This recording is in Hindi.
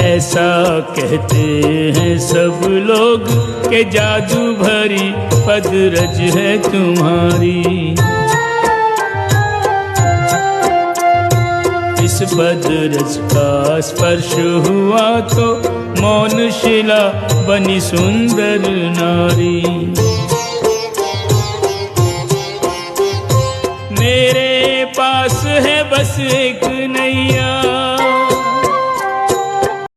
ऐसा कहते हैं सब लोग कि जादू भरी पदरज है तुम्हारी। इस पदरज का स्पर्श हुआ तो मौन शिला बनी सुंदर नारी। मेरे पास है बस एक नैया,